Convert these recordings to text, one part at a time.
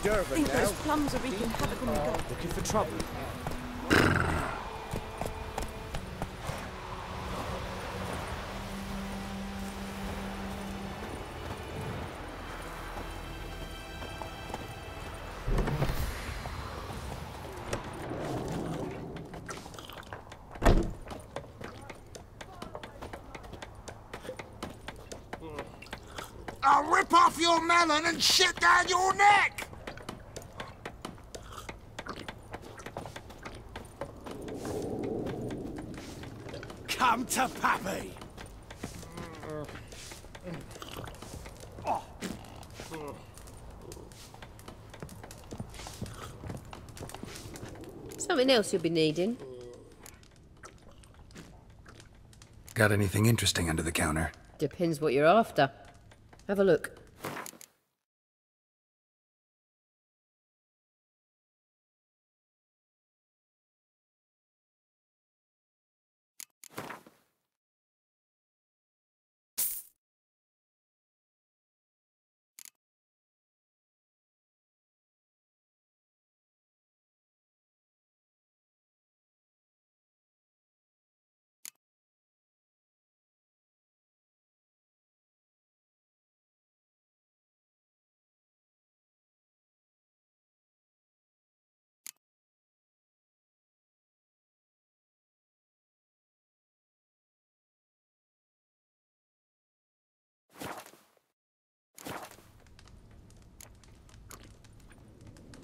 I think those plums are wreaking havoc on the gut. Looking for trouble. I'll rip off your melon and shit down your neck! Come to Pappy! Something else you'll be needing. Got anything interesting under the counter? Depends what you're after. Have a look.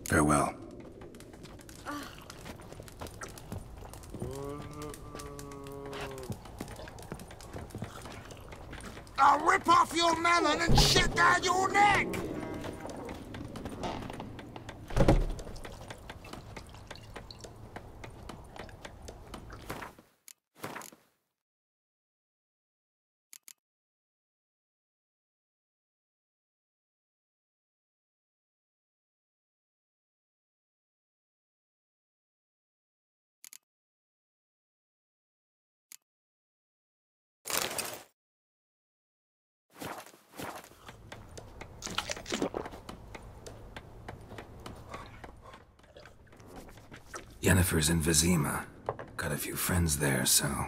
Farewell. I'll rip off your melon and shit down your neck! Yennefer's in Vizima. Got a few friends there, so...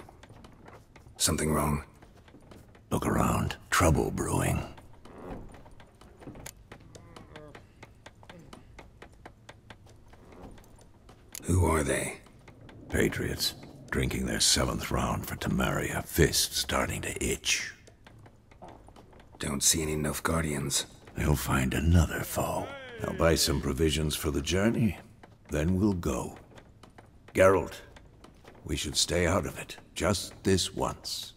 Something wrong? Look around. Trouble brewing. Who are they? Patriots. Drinking their 7th round for Temeria. Fist starting to itch. Don't see any Nilfgaardians. They'll find another foe. I'll buy some provisions for the journey. Then we'll go. Geralt, we should stay out of it. Just this once.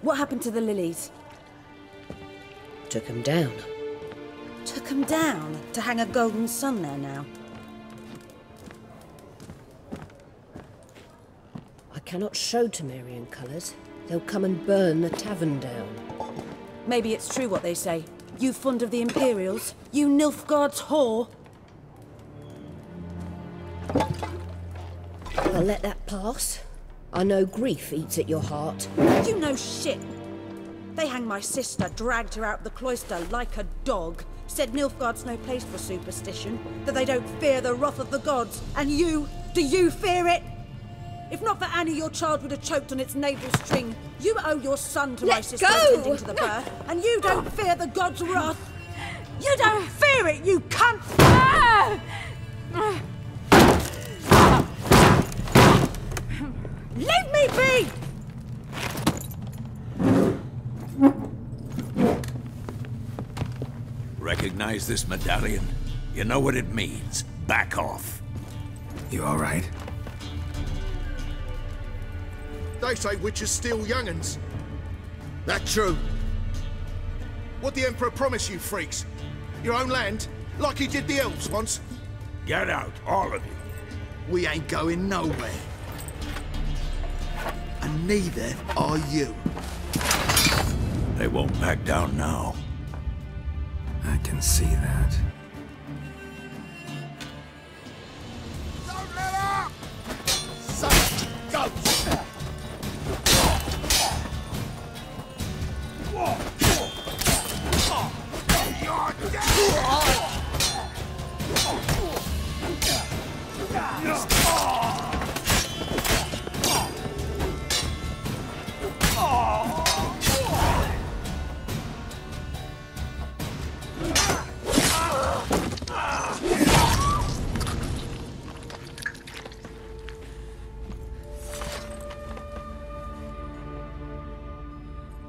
What happened to the lilies? Took 'em down. Took 'em down to hang a golden sun there now. I cannot show Temerian colours. They'll come and burn the tavern down. Maybe it's true what they say. You fond of the Imperials? You Nilfgaard's whore? I'll let that pass. I know grief eats at your heart. You know shit. They hanged my sister, dragged her out of the cloister like a dog. Said Nilfgaard's no place for superstition, that they don't fear the wrath of the gods. And you, do you fear it? If not for Annie, your child would have choked on its navel string. You owe your son to my sister attending to the birth, and you don't fear the gods' wrath. You don't fear it, you cunt! Leave me be! Recognize this medallion? You know what it means. Back off. You all right? They say witches steal young'uns. That true? What the Emperor promise you, freaks? Your own land? Like he did the elves once? Get out, all of you. We ain't going nowhere. And neither are you. They won't back down now. I can see that. Don't let up!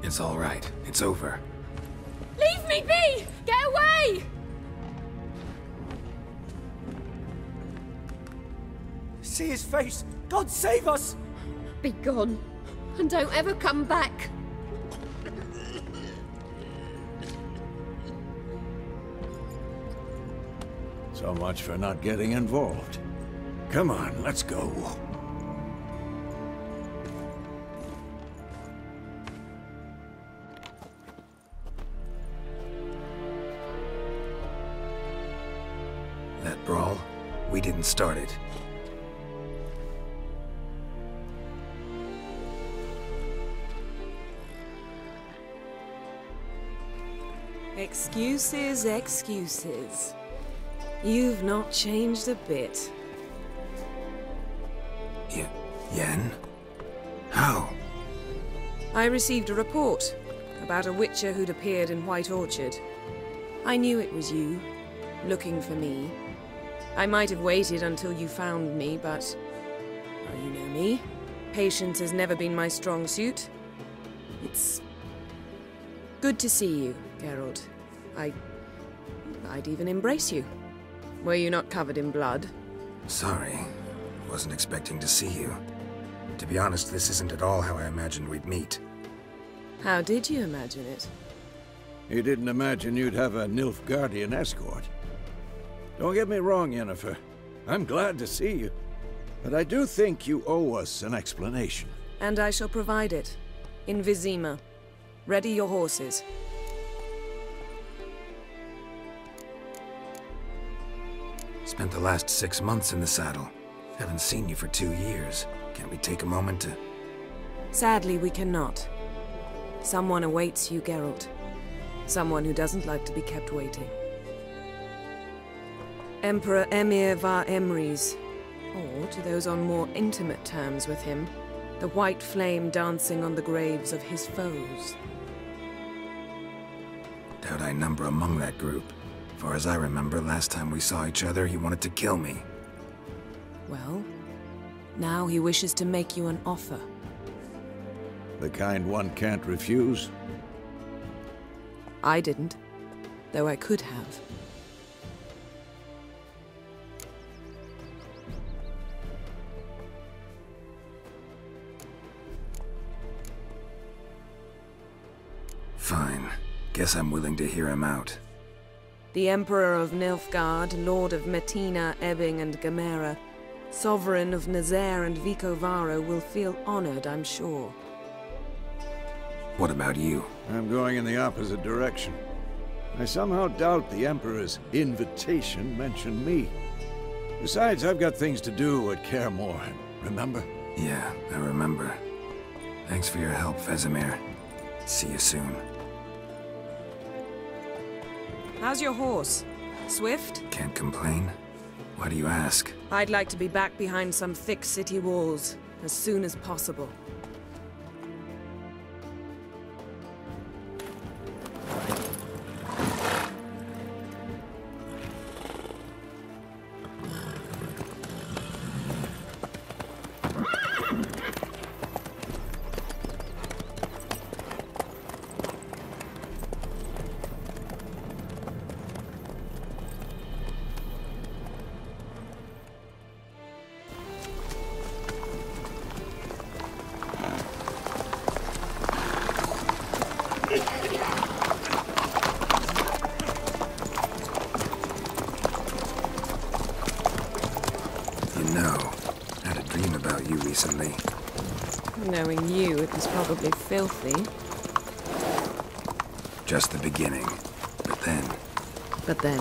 It's all right. It's over. Leave me be! Get away! See his face! God save us! Be gone, and don't ever come back. So much for not getting involved. Come on, let's go. That brawl, we didn't start it. Excuses, excuses. You've not changed a bit. Yen? How? I received a report about a witcher who'd appeared in White Orchard. I knew it was you, looking for me. I might have waited until you found me, but... well, you know me. Patience has never been my strong suit. It's... good to see you, Geralt. I'd even embrace you. Were you not covered in blood? Sorry. Wasn't expecting to see you. To be honest, this isn't at all how I imagined we'd meet. How did you imagine it? You didn't imagine you'd have a Nilfgaardian escort. Don't get me wrong, Yennefer. I'm glad to see you. But I do think you owe us an explanation. And I shall provide it. In Vizima. Ready your horses. Spent the last 6 months in the saddle. Haven't seen you for 2 years. Can't we take a moment to... Sadly, we cannot. Someone awaits you, Geralt. Someone who doesn't like to be kept waiting. Emperor Emir var Emrys, or to those on more intimate terms with him, the white flame dancing on the graves of his foes. Doubt I number among that group. Far as I remember, last time we saw each other, he wanted to kill me. Well, now he wishes to make you an offer. The kind one can't refuse? I didn't, though I could have. Fine. Guess I'm willing to hear him out. The Emperor of Nilfgaard, Lord of Metina, Ebbing and Gamera, Sovereign of Nazaire and Vicovaro will feel honored, I'm sure. What about you? I'm going in the opposite direction. I somehow doubt the Emperor's invitation mentioned me. Besides, I've got things to do at Kaer Morhen, remember? Yeah, I remember. Thanks for your help, Vesemir. See you soon. How's your horse? Swift? Can't complain. Why do you ask? I'd like to be back behind some thick city walls as soon as possible. Recently. Knowing you, it was probably filthy. Just the beginning. But then... But then...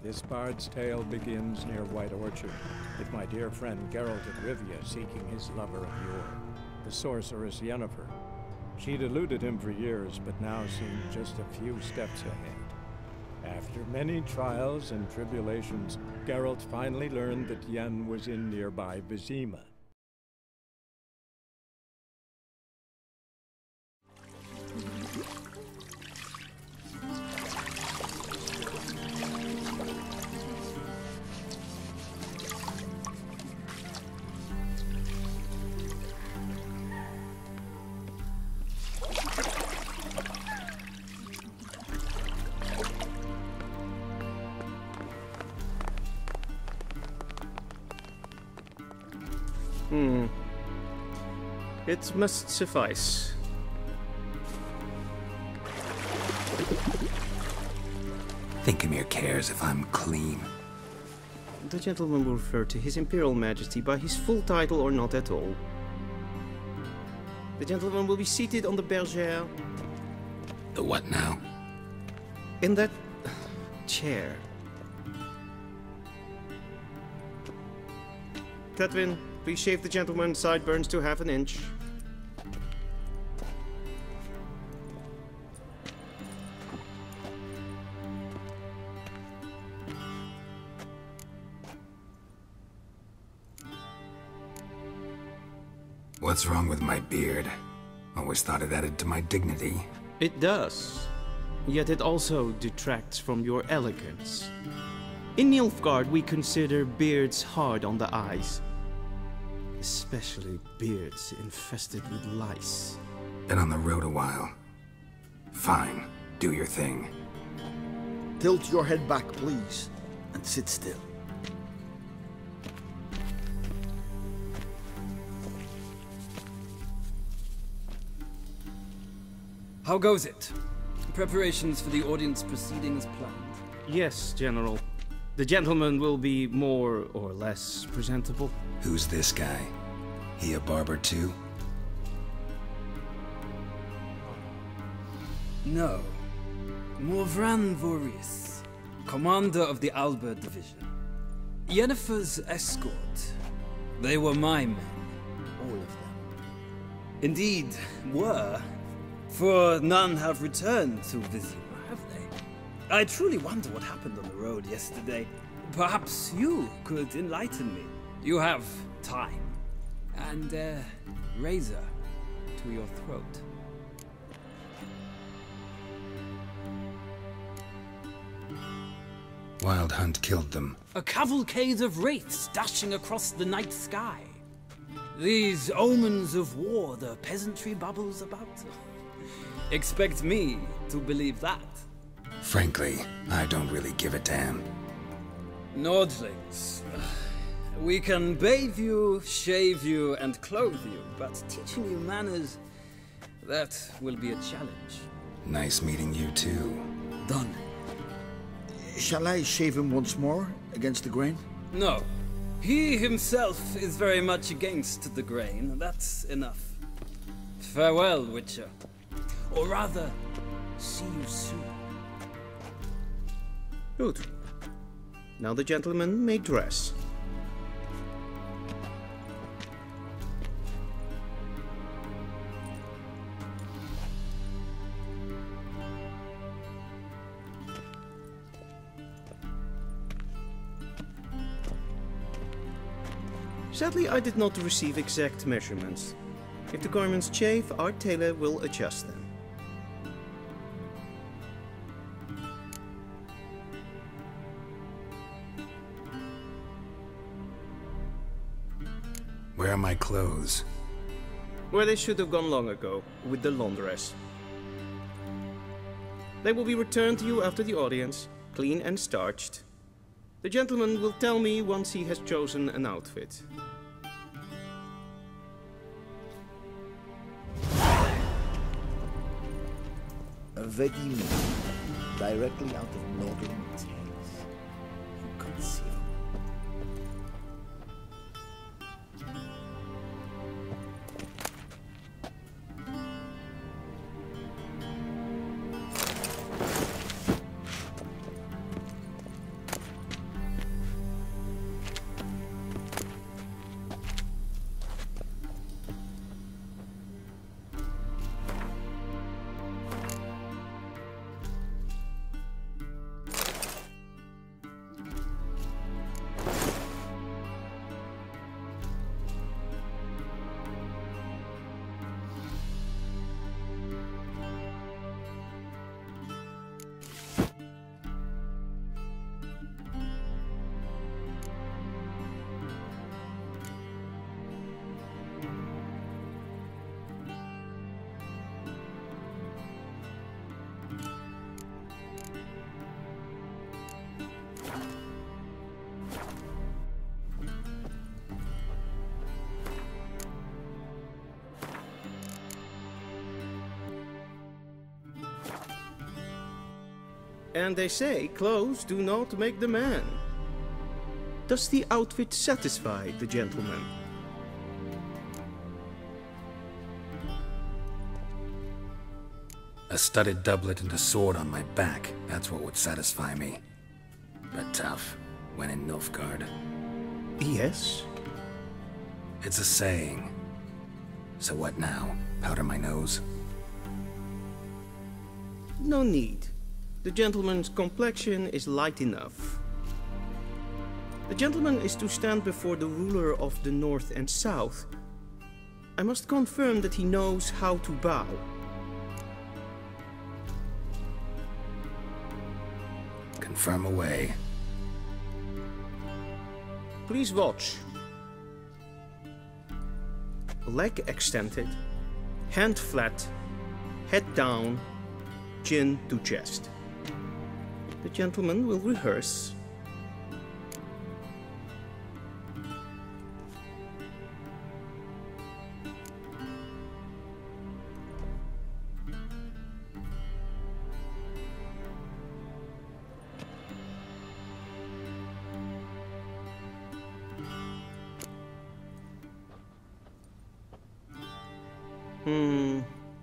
This bard's tale begins near White Orchard, with my dear friend Geralt of Rivia seeking his lover of yore, the sorceress Yennefer. She'd eluded him for years, but now seemed just a few steps ahead. After many trials and tribulations, Geralt finally learned that Yen was in nearby Vizima. It must suffice. Thinkemere cares if I'm clean. The gentleman will refer to His Imperial Majesty by his full title or not at all. The gentleman will be seated on the bergère. The what now? In that chair. Tedwin, please shave the gentleman's sideburns to half an inch. What's wrong with my beard? Always thought it added to my dignity. It does. Yet it also detracts from your elegance. In Nilfgaard, we consider beards hard on the eyes. Especially beards infested with lice. Been on the road a while. Fine, do your thing. Tilt your head back, please, and sit still. How goes it? Preparations for the audience proceeding as planned? Yes, General. The gentleman will be more or less presentable. Who's this guy? He a barber too? No. Morvran Vorius, commander of the Alba division. Yennefer's escort. They were my men, all of them. Indeed, were. For none have returned to Vizima, have they? I truly wonder what happened on the road yesterday. Perhaps you could enlighten me. You have time. And a razor to your throat. Wild Hunt killed them. A cavalcade of wraiths dashing across the night sky. These omens of war the peasantry bubbles about. Expect me to believe that. Frankly, I don't really give a damn. Nordlings. We can bathe you, shave you, and clothe you, but teaching you manners, that will be a challenge. Nice meeting you too. Done. Shall I shave him once more, against the grain? No. He himself is very much against the grain. That's enough. Farewell, Witcher. Or rather, see you soon. Good. Now the gentleman may dress. Sadly, I did not receive exact measurements. If the garments chafe, our tailor will adjust them. Where are my clothes? Where they should have gone long ago, with the laundress. They will be returned to you after the audience, clean and starched. The gentleman will tell me once he has chosen an outfit. A végigjátszás, directly out of Nordling tales. Inconceivable. And they say clothes do not make the man. Does the outfit satisfy the gentleman? A studded doublet and a sword on my back, that's what would satisfy me. But tough, when in Nilfgaard. Yes? It's a saying. So what now? Powder my nose? No need. The gentleman's complexion is light enough. The gentleman is to stand before the ruler of the North and South. I must confirm that he knows how to bow. Confirm away. Please watch. Leg extended, hand flat, head down, chin to chest. The gentleman will rehearse.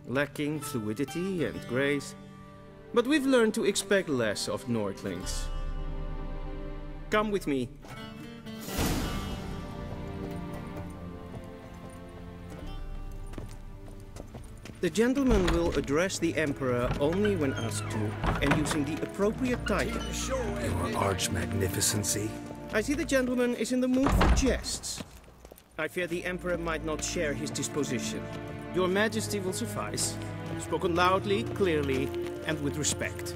Lacking fluidity and grace. But we've learned to expect less of Nordlings. Come with me. The gentleman will address the Emperor only when asked to, and using the appropriate title. Your arch-magnificency. I see the gentleman is in the mood for jests. I fear the Emperor might not share his disposition. Your Majesty will suffice. Spoken loudly, clearly, and with respect.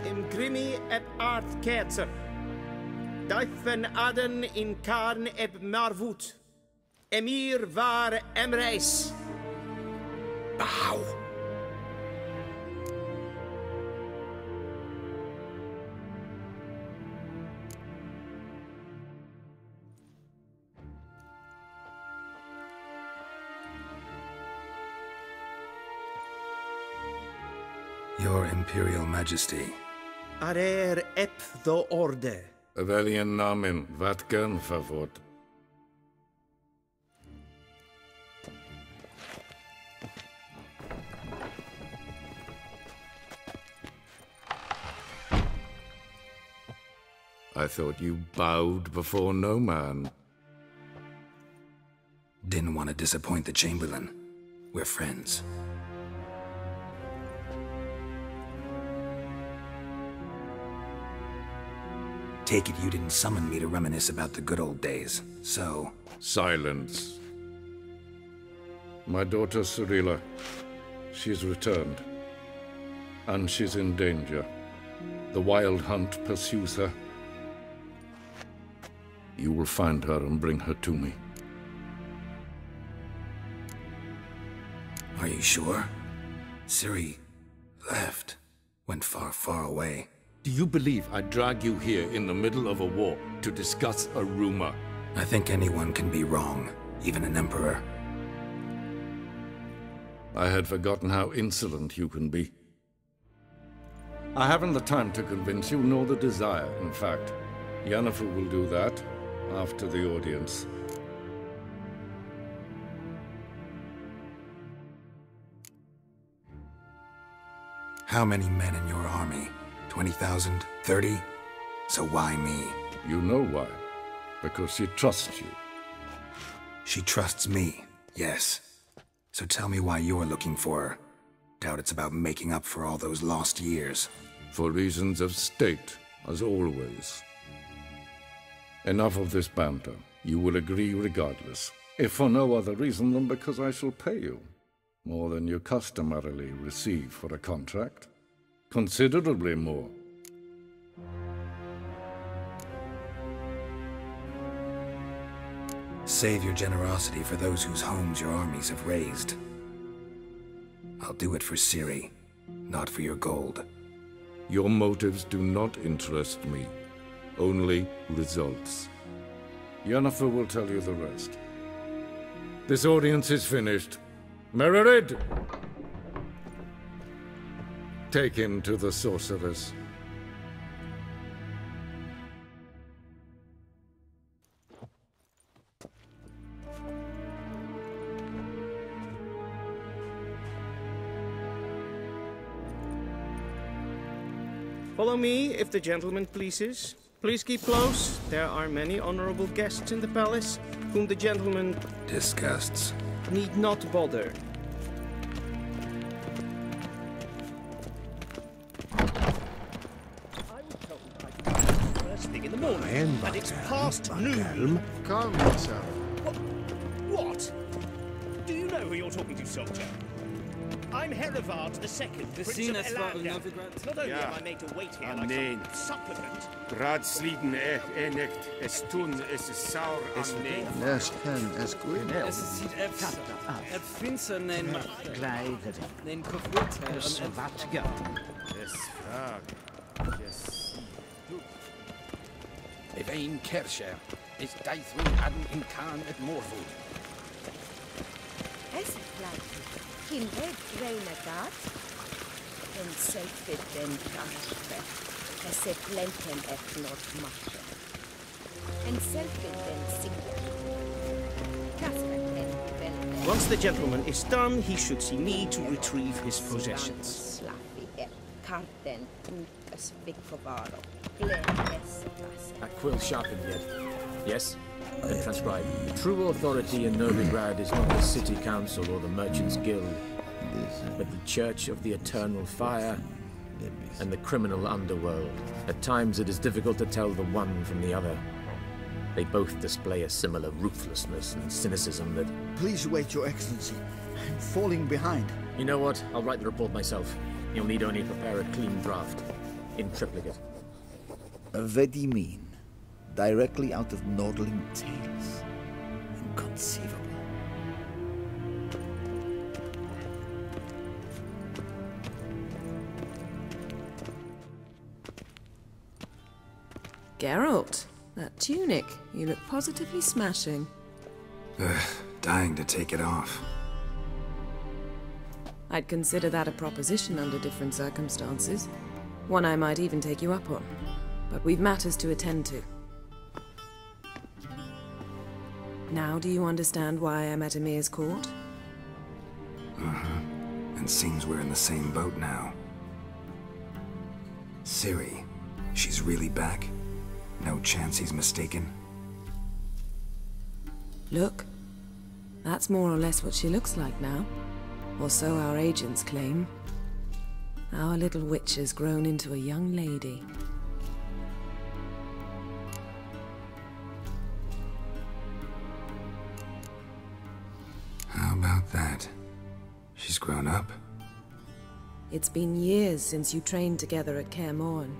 Imgrimi eb art ketzer. Duifen aden in karn eb marvoet. Emir var emreis. Bow. Your Imperial Majesty. Arer ep the orde. Weljen namen vatken favort. I thought you bowed before no man. Didn't want to disappoint the Chamberlain. We're friends. Take it you didn't summon me to reminisce about the good old days, so... Silence. My daughter Cyrilla, she's returned. And she's in danger. The Wild Hunt pursues her. You will find her and bring her to me. Are you sure? Ciri left. Went far, far away. Do you believe I'd drag you here in the middle of a war to discuss a rumor? I think anyone can be wrong, even an emperor. I had forgotten how insolent you can be. I haven't the time to convince you, nor the desire, in fact. Yennefer will do that after the audience. How many men in your army? 20,000? 30? So why me? You know why. Because she trusts you. She trusts me, yes. So tell me why you're looking for her. Doubt it's about making up for all those lost years. For reasons of state, as always. Enough of this banter. You will agree regardless. If for no other reason than because I shall pay you. More than you customarily receive for a contract. Considerably more. Save your generosity for those whose homes your armies have razed. I'll do it for Ciri, not for your gold. Your motives do not interest me. Only results. Yennefer will tell you the rest. This audience is finished. Mererid! Take him to the sorceress. Follow me, if the gentleman pleases. Please keep close. There are many honorable guests in the palace, whom the gentleman disgusts. Need not bother. First thing in the morning, and it's past noon. Calm yourself. What? Do you know who you're talking to, soldier? I'm Herivard II, Prince of Elandar. Not only am I made to wait here like some supplicant... Raadsliden echt es tun, es is saur an neem. Yes, ken, es goed. Es sieht et finster nen kofut Es frag. Yes. Evein Kersher is daithwyn adn in Khan et Morfood. Es blijft. Geen red reine gaat. En zeker den kanspe. Es se plenten et not machte. En zeker den sikker. Once the gentleman is done, he should see me to retrieve his possessions. A quill sharpened yet. Yes? Then transcribe. The true authority in Novigrad is not the city council or the merchants' guild, but the Church of the Eternal Fire and the criminal underworld. At times it is difficult to tell the one from the other. They both display a similar ruthlessness and cynicism that... Please wait, Your Excellency. I'm falling behind. You know what? I'll write the report myself. You'll need only prepare a clean draft. In triplicate. Vedi mean. Directly out of Nordling tales. Inconceivable. Geralt, that tunic. You look positively smashing. Dying to take it off. I'd consider that a proposition under different circumstances. One I might even take you up on. But we've matters to attend to. Now do you understand why I'm at Emir's court? And seems we're in the same boat now. Ciri, she's really back? No chance he's mistaken? Look. That's more or less what she looks like now. Or so our agents claim. Our little witch has grown into a young lady. How about that? She's grown up? It's been years since you trained together at Kaer Morhen.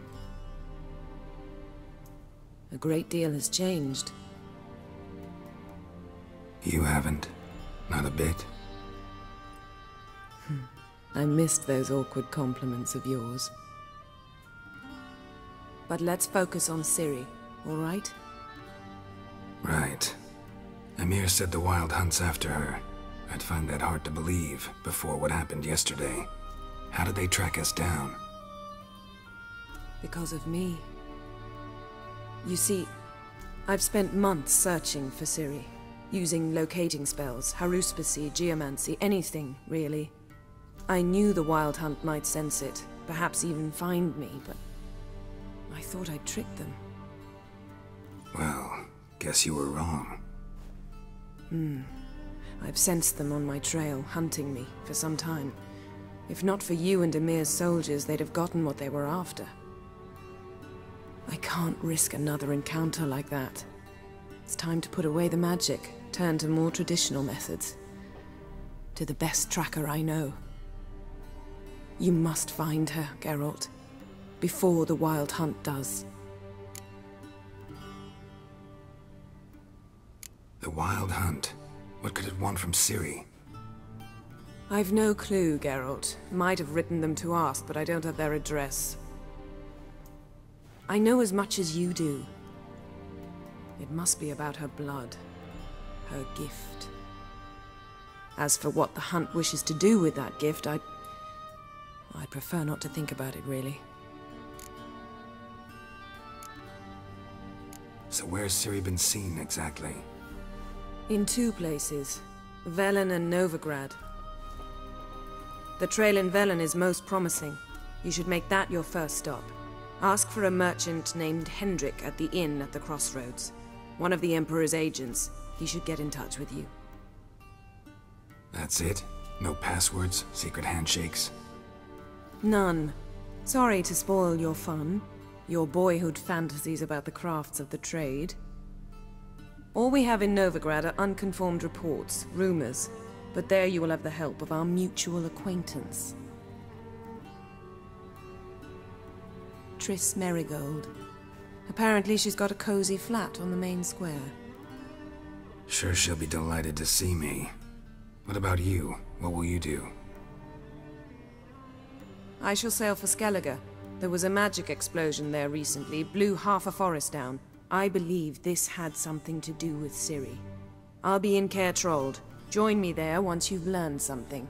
A great deal has changed. You haven't? Not a bit? I missed those awkward compliments of yours. But let's focus on Ciri, all right? Right. Emir said the Wild Hunt's after her. I'd find that hard to believe before what happened yesterday. How did they track us down? Because of me. You see, I've spent months searching for Ciri. Using locating spells, haruspicy, geomancy, anything, really. I knew the Wild Hunt might sense it, perhaps even find me, but I thought I'd tricked them. Well, guess you were wrong. I've sensed them on my trail, hunting me, for some time. If not for you and Emir's soldiers, they'd have gotten what they were after. I can't risk another encounter like that. It's time to put away the magic, turn to more traditional methods. To the best tracker I know. You must find her, Geralt. Before the Wild Hunt does. The Wild Hunt? What could it want from Ciri? I've no clue, Geralt. Might have written them to ask, but I don't have their address. I know as much as you do. It must be about her blood. Her gift. As for what the hunt wishes to do with that gift, I'd prefer not to think about it, really. So where's Ciri been seen, exactly? In 2 places. Velen and Novigrad. The trail in Velen is most promising. You should make that your first stop. Ask for a merchant named Hendrik at the inn at the crossroads. One of the Emperor's agents. He should get in touch with you. That's it? No passwords? Secret handshakes? None. Sorry to spoil your fun. Your boyhood fantasies about the crafts of the trade. All we have in Novigrad are unconfirmed reports, rumors. But there you will have the help of our mutual acquaintance. Triss Merigold. Apparently she's got a cozy flat on the main square. Sure she'll be delighted to see me. What about you? What will you do? I shall sail for Skellige. There was a magic explosion there recently, blew half a forest down. I believe this had something to do with Ciri. I'll be in Caer Trold. Join me there once you've learned something.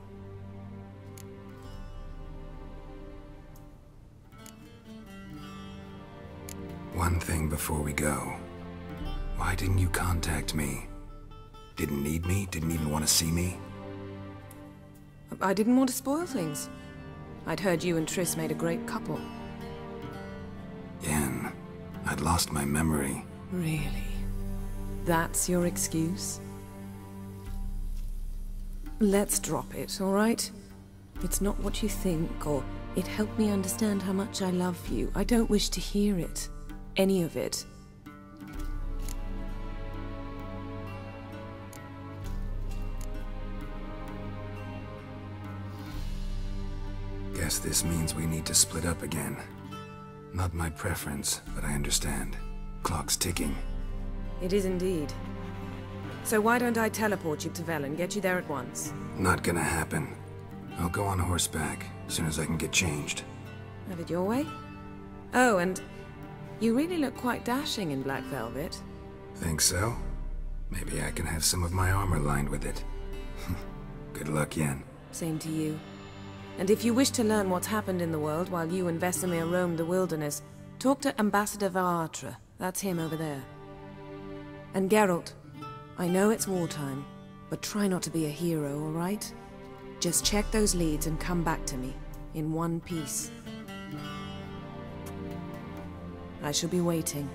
One thing before we go. Why didn't you contact me? Didn't need me? Didn't even want to see me? I didn't want to spoil things. I'd heard you and Triss made a great couple. Yen, I'd lost my memory. Really? That's your excuse? Let's drop it, all right? It's not what you think, or it helped me understand how much I love you. I don't wish to hear it. Any of it. Guess this means we need to split up again. Not my preference, but I understand. Clock's ticking. It is indeed. So why don't I teleport you to Velen, get you there at once? Not gonna happen. I'll go on horseback, as soon as I can get changed. Have it your way? Oh, and you really look quite dashing in black velvet. Think so? Maybe I can have some of my armor lined with it. Good luck, Yen. Same to you. And if you wish to learn what's happened in the world while you and Vesemir roamed the wilderness, talk to Ambassador Varatra. That's him over there. And Geralt, I know it's wartime, but try not to be a hero, all right? Just check those leads and come back to me, in one piece. I shall be waiting.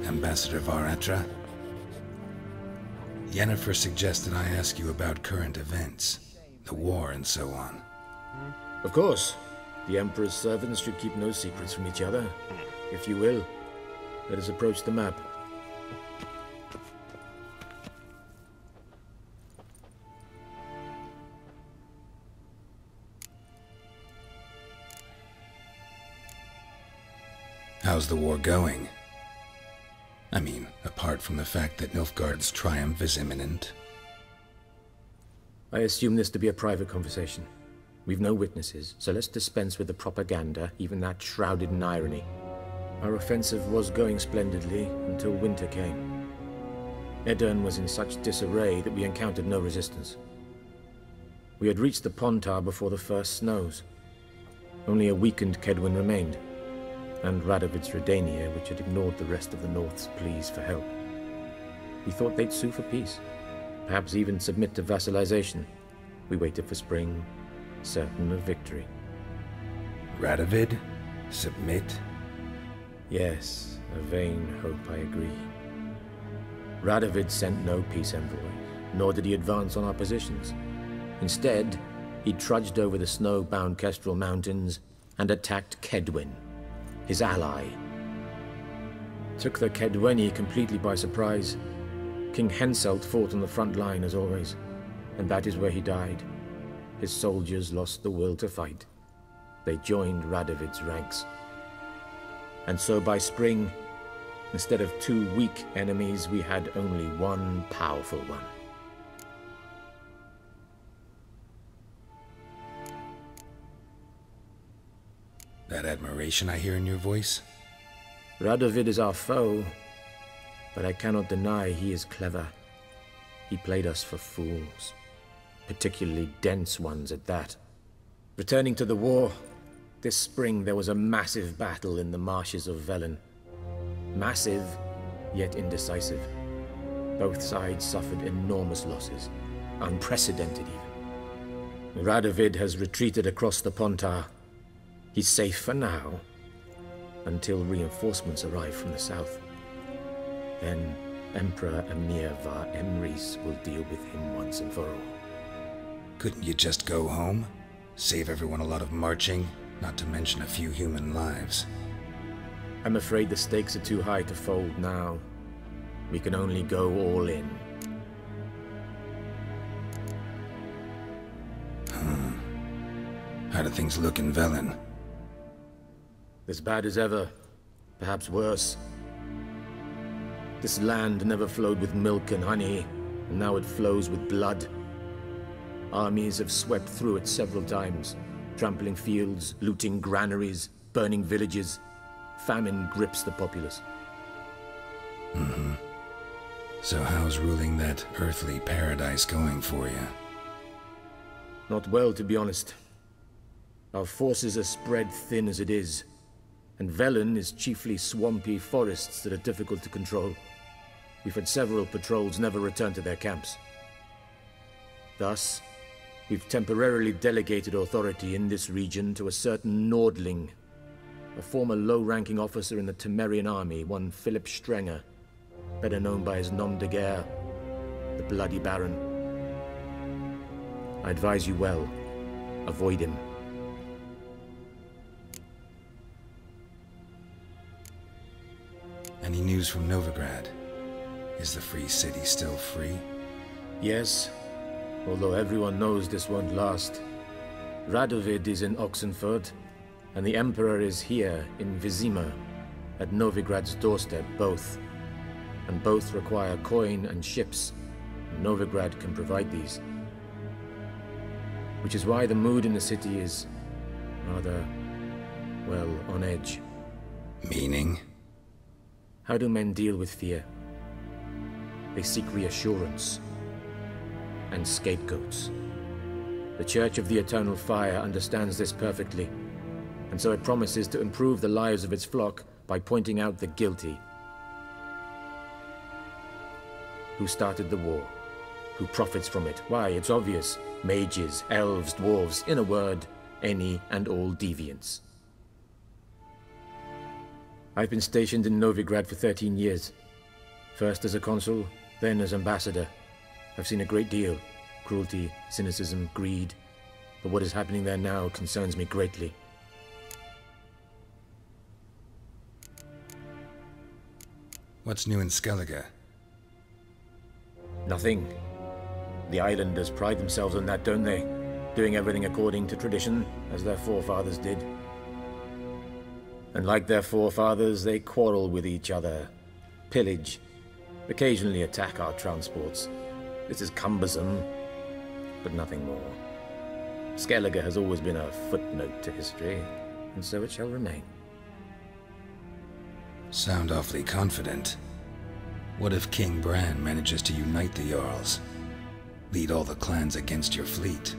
Ambassador Varatra? Yennefer suggested I ask you about current events, the war and so on. Of course. The Emperor's servants should keep no secrets from each other. If you will, let us approach the map. How's the war going? I mean, apart from the fact that Nilfgaard's triumph is imminent. I assume this to be a private conversation. We've no witnesses, so let's dispense with the propaganda, even that shrouded in irony. Our offensive was going splendidly until winter came. Edirn was in such disarray that we encountered no resistance. We had reached the Pontar before the first snows. Only a weakened Kedwin remained, and Radovid's Redania, which had ignored the rest of the North's pleas for help. We thought they'd sue for peace, perhaps even submit to vassalization. We waited for spring, certain of victory. Radovid? Submit? Yes, a vain hope, I agree. Radovid sent no peace envoy, nor did he advance on our positions. Instead, he trudged over the snow-bound Kestrel Mountains and attacked Kedwin, his ally. Took the Kedweni completely by surprise. King Henselt fought on the front line as always. and that is where he died. His soldiers lost the will to fight. They joined Radovid's ranks. And so by spring, instead of 2 weak enemies, we had only one powerful one. That admiration I hear in your voice? Radovid is our foe, but I cannot deny he is clever. He played us for fools, particularly dense ones at that. Returning to the war, this spring there was a massive battle in the marshes of Velen. Massive, yet indecisive. Both sides suffered enormous losses, unprecedented even. Radovid has retreated across the Pontar. He's safe for now, until reinforcements arrive from the south. Then Emperor Emir var Emrys will deal with him once and for all. Couldn't you just go home? Save everyone a lot of marching, not to mention a few human lives. I'm afraid the stakes are too high to fold now. We can only go all in. How do things look in Velen? As bad as ever, perhaps worse. This land never flowed with milk and honey, and now it flows with blood. Armies have swept through it several times, trampling fields, looting granaries, burning villages. Famine grips the populace. So how's ruling that earthly paradise going for you? Not well, to be honest. Our forces are spread thin as it is, and Velen is chiefly swampy forests that are difficult to control. We've had several patrols never return to their camps. Thus, we've temporarily delegated authority in this region to a certain Nordling, a former low-ranking officer in the Temerian army, one Philip Strenger, better known by his nom de guerre, the Bloody Baron. I advise you well, avoid him. Any news from Novigrad? Is the Free City still free? Yes, although everyone knows this won't last. Radovid is in Oxenfurt, and the Emperor is here in Vizima, at Novigrad's doorstep, both. And both require coin and ships, and Novigrad can provide these. Which is why the mood in the city is rather, well, on edge. Meaning? How do men deal with fear? They seek reassurance and scapegoats. The Church of the Eternal Fire understands this perfectly, and so it promises to improve the lives of its flock by pointing out the guilty. Who started the war? Who profits from it? Why, it's obvious. Mages, elves, dwarves, in a word, any and all deviants. I've been stationed in Novigrad for 13 years. First as a consul, then as ambassador. I've seen a great deal. Cruelty, cynicism, greed. But what is happening there now concerns me greatly. What's new in Skellige? Nothing. The islanders pride themselves on that, don't they? Doing everything according to tradition, as their forefathers did. And like their forefathers, they quarrel with each other, pillage, occasionally attack our transports. This is cumbersome, but nothing more. Skellige has always been a footnote to history, and so it shall remain. Sound awfully confident. What if King Bran manages to unite the Jarls? Lead all the clans against your fleet?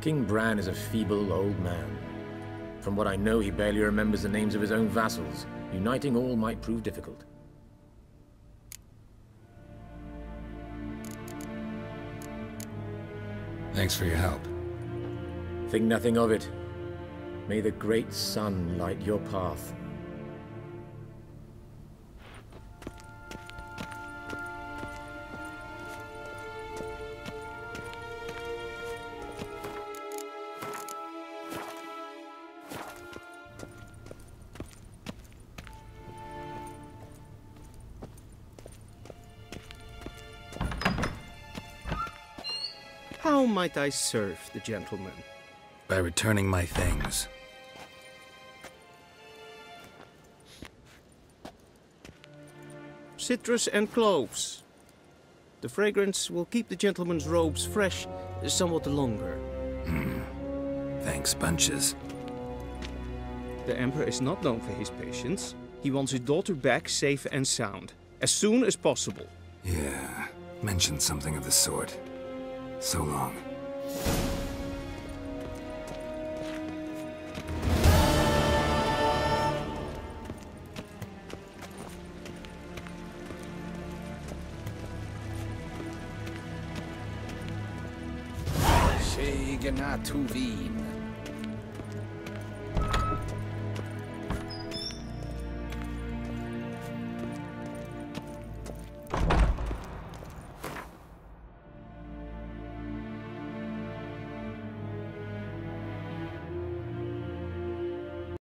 King Bran is a feeble old man. From what I know, he barely remembers the names of his own vassals. Uniting all might prove difficult. Thanks for your help. Think nothing of it. May the great sun light your path. How might I serve the gentleman? By returning my things. Citrus and cloves. The fragrance will keep the gentleman's robes fresh somewhat longer. Thanks, bunches. The Emperor is not known for his patience. He wants his daughter back safe and sound, as soon as possible. Yeah, mentioned something of the sort. So long. Genatuvin.